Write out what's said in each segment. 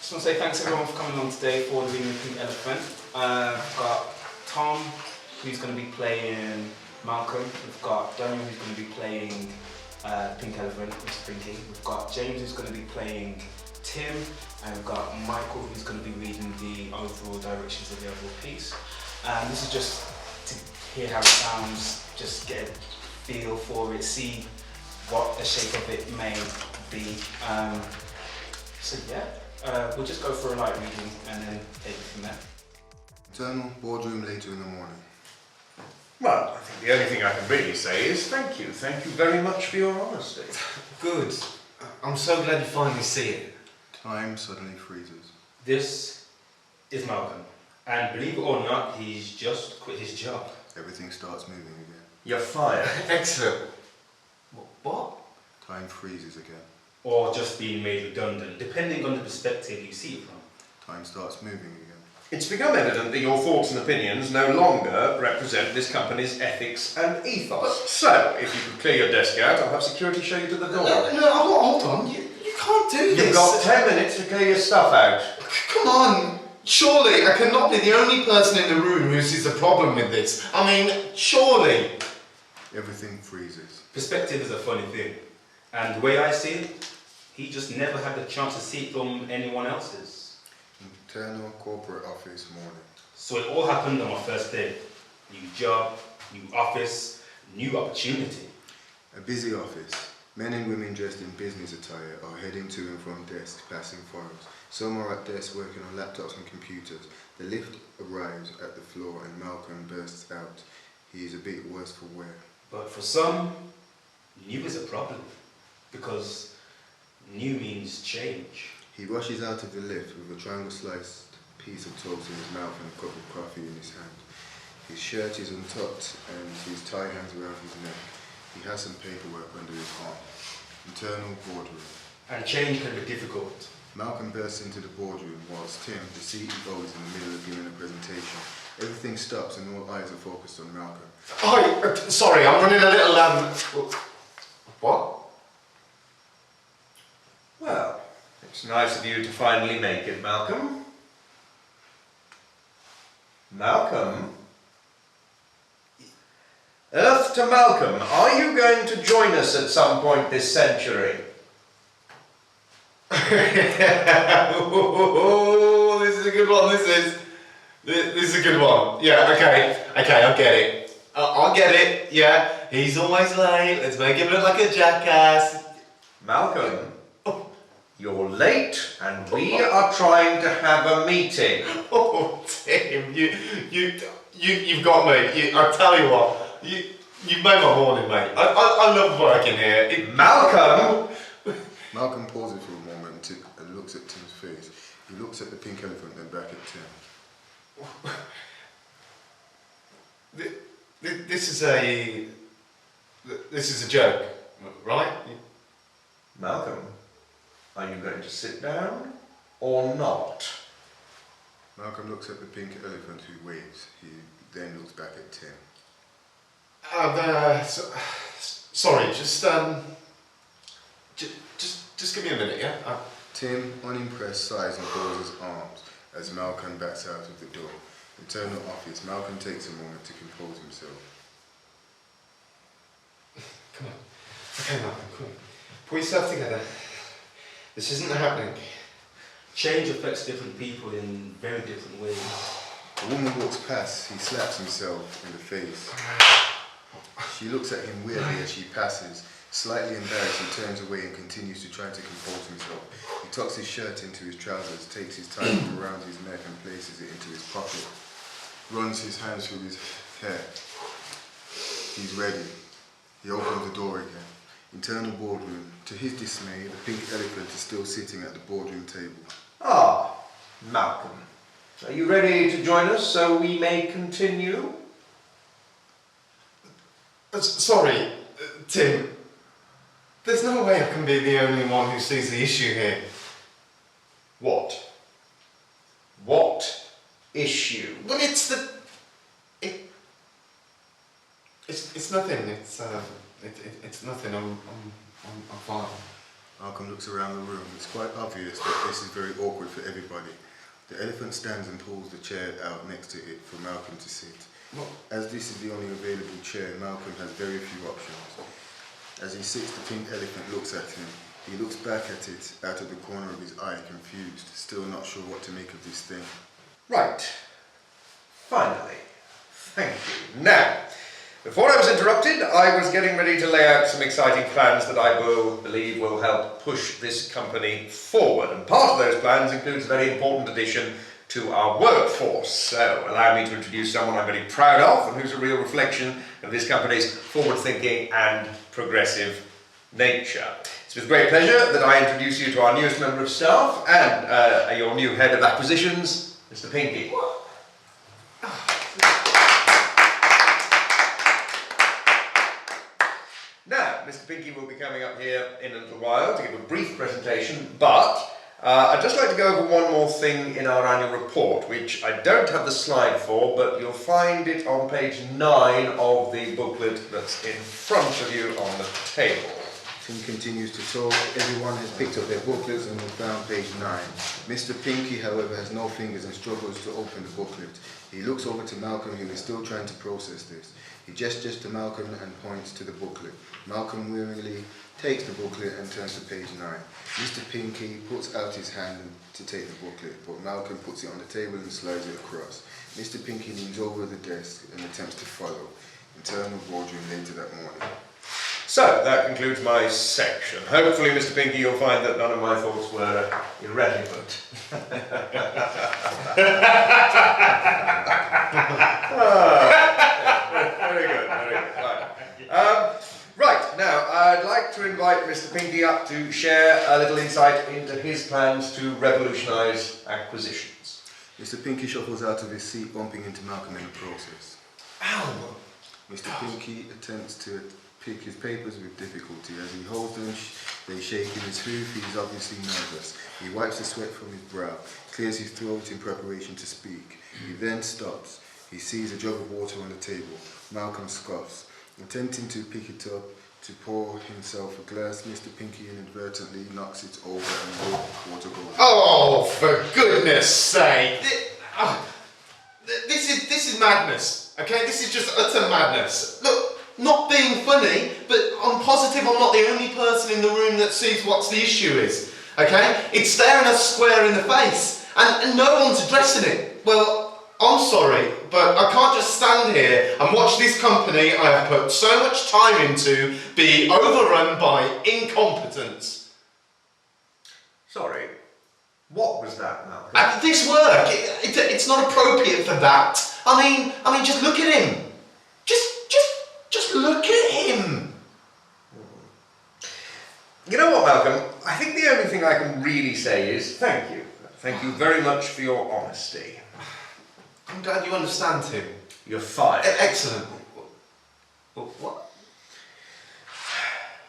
Just want to say thanks everyone for coming along today for the Reading the Pink Elephant. We've got Tom, who's going to be playing Malcolm. We've got Daniel, who's going to be playing Pink Elephant, Mr. Pinky. We've got James, who's going to be playing Tim. And we've got Michael, who's going to be reading the overall directions of the overall piece. This is just to hear how it sounds, just get a feel for it, see what the shape of it may be. So yeah, we'll just go for a light reading and then take it from there. Internal boardroom later in the morning. Well, I think the only thing I can really say is thank you. Thank you very much for your honesty. Good. I'm so glad you finally see it. Time suddenly freezes. This is Malcolm, and believe it or not, he's just quit his job. Everything starts moving again. You're fired. Excellent. What? Time freezes again. Or just being made redundant, depending on the perspective you see it from. Time starts moving again. It's become evident that your thoughts and opinions no longer represent this company's ethics and ethos. So, if you could clear your desk out, I'll have security show you to the door. No, hold on. You can't do this. You've got 10 minutes to clear your stuff out. Come on. Surely I cannot be the only person in the room who sees a problem with this. I mean, surely. Everything freezes. Perspective is a funny thing, and the way I see it, he just never had the chance to see it from anyone else's. Internal corporate office morning. So it all happened on my first day. New job, new office, new opportunity. A busy office. Men and women dressed in business attire are heading to and from desks, passing files. Some are at desks working on laptops and computers. The lift arrives at the floor and Malcolm bursts out. He is a bit worse for wear. But for some, new is a problem, because new means change. He rushes out of the lift with a triangle sliced piece of toast in his mouth and a cup of coffee in his hand. His shirt is untucked and his tie hangs around his neck. He has some paperwork under his arm. Internal boardroom. And change can be difficult. Malcolm bursts into the boardroom whilst Tim, the CEO, is in the middle of giving a presentation. Everything stops and all eyes are focused on Malcolm. Oh, sorry, I'm running a little, What? Well, it's nice of you to finally make it, Malcolm. Malcolm? Earth to Malcolm, are you going to join us at some point this century? Oh, this is a good one, this is a good one. Yeah, okay, I get it. I'll get it, yeah. He's always late, let's make him look like a jackass. Malcolm, you're late and we are trying to have a meeting. Oh, Tim, you've got me. I tell you what, you've made my morning, mate. I love working here. Malcolm! Malcolm pauses for a moment and looks at Tim's face. He looks at the pink elephant then back at Tim. This is a joke, right? Malcolm, are you going to sit down or not? Malcolm looks at the pink elephant who waves. He then looks back at Tim. Sorry, just give me a minute, yeah? Tim, unimpressed, sighs and folds his arms as Malcolm backs out of the door. Internal office. Malcolm takes a moment to compose himself. Come on. Okay, Malcolm, come on. Pull yourself together. This isn't happening. Change affects different people in very different ways. A woman walks past. He slaps himself in the face. She looks at him weirdly as she passes. Slightly embarrassed, he turns away and continues to try to compose himself. He tucks his shirt into his trousers, takes his tie around his neck and places it into his pocket. Runs his hands through his hair. He's ready. He opens the door again. Internal boardroom. To his dismay, the pink elephant is still sitting at the boardroom table. Ah, Malcolm. Are you ready to join us so we may continue? Sorry, Tim. There's no way I can be the only one who sees the issue here. What? What issue? Well, it's nothing. It's nothing. I'm fine. Malcolm looks around the room. It's quite obvious that this is very awkward for everybody. The elephant stands and pulls the chair out next to it for Malcolm to sit. As this is the only available chair, Malcolm has very few options. As he sits, the pink elephant looks at him. He looks back at it out of the corner of his eye, confused, still not sure what to make of this thing. Right. Finally. Thank you. Now, before I was interrupted, I was getting ready to lay out some exciting plans that I believe will help push this company forward. And part of those plans includes a very important addition to our workforce. So, allow me to introduce someone I'm very proud of and who's a real reflection of this company's forward-thinking and progressive nature. It's with great pleasure that I introduce you to our newest member of staff and your new head of acquisitions, Mr. Pinky. Now, Mr. Pinky will be coming up here in a little while to give a brief presentation, but I'd just like to go over one more thing in our annual report, which I don't have the slide for, but you'll find it on page 9 of the booklet that's in front of you on the table. Tim continues to talk. Everyone has picked up their booklets and we found page 9. Mr. Pinky, however, has no fingers and struggles to open the booklet. He looks over to Malcolm, who is still trying to process this. He gestures to Malcolm and points to the booklet. Malcolm wearily takes the booklet and turns to page 9. Mr. Pinky puts out his hand to take the booklet, but Malcolm puts it on the table and slides it across. Mr. Pinky leans over the desk and attempts to follow. Internal boardroom later that morning. So, that concludes my section. Hopefully, Mr. Pinky, you'll find that none of my thoughts were irrelevant. Very good, very good. Right, now, I'd like to invite Mr. Pinky up to share a little insight into his plans to revolutionise acquisitions. Mr. Pinky shuffles out of his seat, bumping into Malcolm in the process. Ow! Mr. Pinky attempts to pick his papers with difficulty. As he holds them, they shake in his hoof. He is obviously nervous. He wipes the sweat from his brow, clears his throat in preparation to speak. He then stops. He sees a jug of water on the table. Malcolm scoffs. Attempting to pick it up to pour himself a glass, Mr. Pinky inadvertently knocks it over and water goes. Oh, for goodness sake! This is madness. Okay, this is just utter madness. Look, not being funny, but I'm positive I'm not the only person in the room that sees what the issue is. Okay, it's staring us square in the face, and no one's addressing it. Well, I'm sorry, but I can't just stand here and watch this company I have put so much time into be overrun by incompetence. Sorry, what was that, Malcolm? At this work, it's not appropriate for that. I mean, just look at him. Just look at him. You know what, Malcolm? I think the only thing I can really say is thank you. Thank you very much for your honesty. I'm glad you understand, Tim. You're fired. Excellent. What?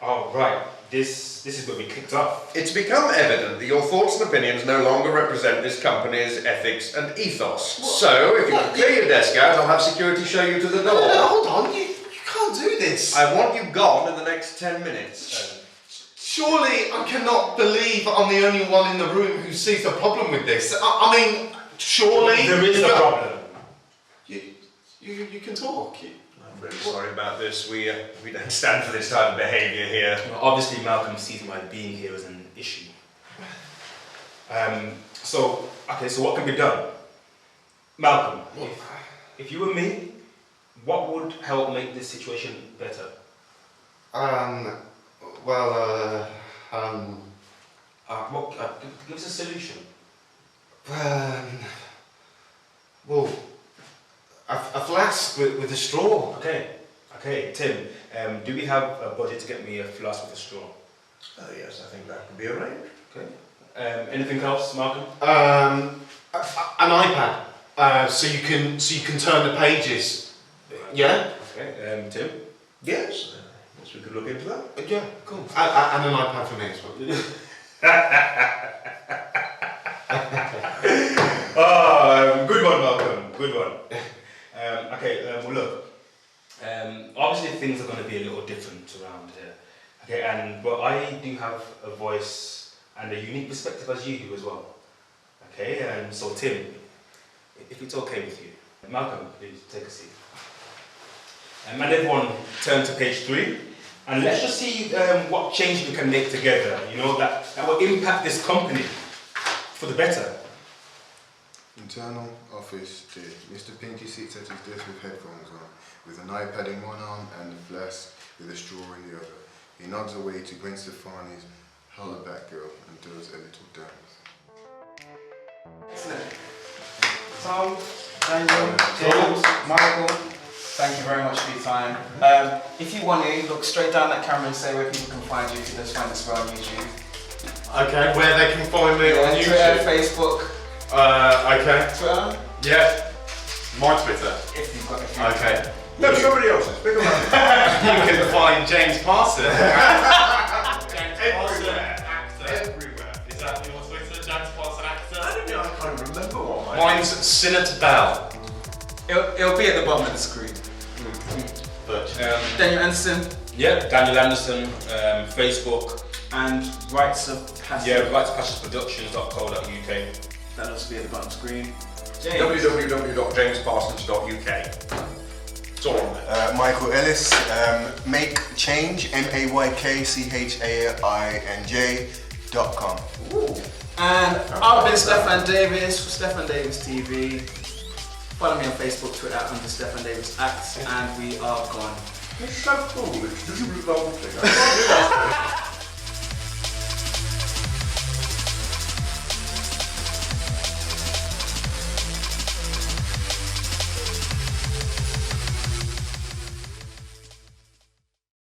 Oh, right. This is where we kicked off. It's become evident that your thoughts and opinions no longer represent this company's ethics and ethos. What? So, if you can clear your desk out, I'll have security show you to the door. No, hold on. You can't do this. I want you gone in the next 10 minutes. Surely I cannot believe I'm the only one in the room who sees a problem with this. I mean, surely... There is a problem. You can talk. I'm really sorry about this. We don't stand for this type of behaviour here. Well, obviously, Malcolm sees my being here as an issue. So what can be done? Malcolm, if you were me, what would help make this situation better? Give us a solution. Well, a flask with a straw. Okay, Tim, do we have a budget to get me a flask with a straw? Oh yes, I think that could be arranged. Okay. Anything else, Malcolm? An iPad, so you can turn the pages. Yeah. Okay. Tim? Yes. Yes, we could look into that. Yeah, cool. And an iPad for me as well. Good one, Malcolm. Good one. Well, look. Obviously, things are going to be a little different around here. Okay, but I do have a voice and a unique perspective as you do as well. Okay, and so Tim, if it's okay with you, Malcolm, please take a seat. And everyone turn to page 3, and let's just see what change we can make together, you know, that will impact this company for the better. Internal office day. Mr. Pinky sits at his desk with headphones on, with an iPad in one arm and a flask with a straw in the other. He nods away to Gwen Stefani's Holla Back Girl and does a little dance. Excellent. Tom, Daniel, James, Michael, thank you very much for your time. If you want to, look straight down that camera and say where people can find you. You can just find us on YouTube. Okay, where they can find me on YouTube? Twitter, Facebook. Okay. Twitter? Yeah. My Twitter. If you've got it. Okay. No, somebody else's. Big one. You can find James Parson. Everywhere. Actor. Everywhere. Is that your Twitter, James Parson actor? I don't know, I can't remember what mine Mine's Senator Bell. It'll be at the bottom of the screen. But Daniel Anderson. Yeah, Daniel Anderson, Facebook. And Rights of Passage. Yeah, rightsofpassageproductions.co.uk. That'll also be at the bottom of the screen. James. www.jamesparsons.uk. It's all on there. Michael Ellis, make change, MAYKCHAINJ.com. And I've been Stefan Davis for Stefan Davis TV. Follow me on Facebook, Twitter under Stefan Davis Acts, and we are gone. It's so cool. It's really lovely.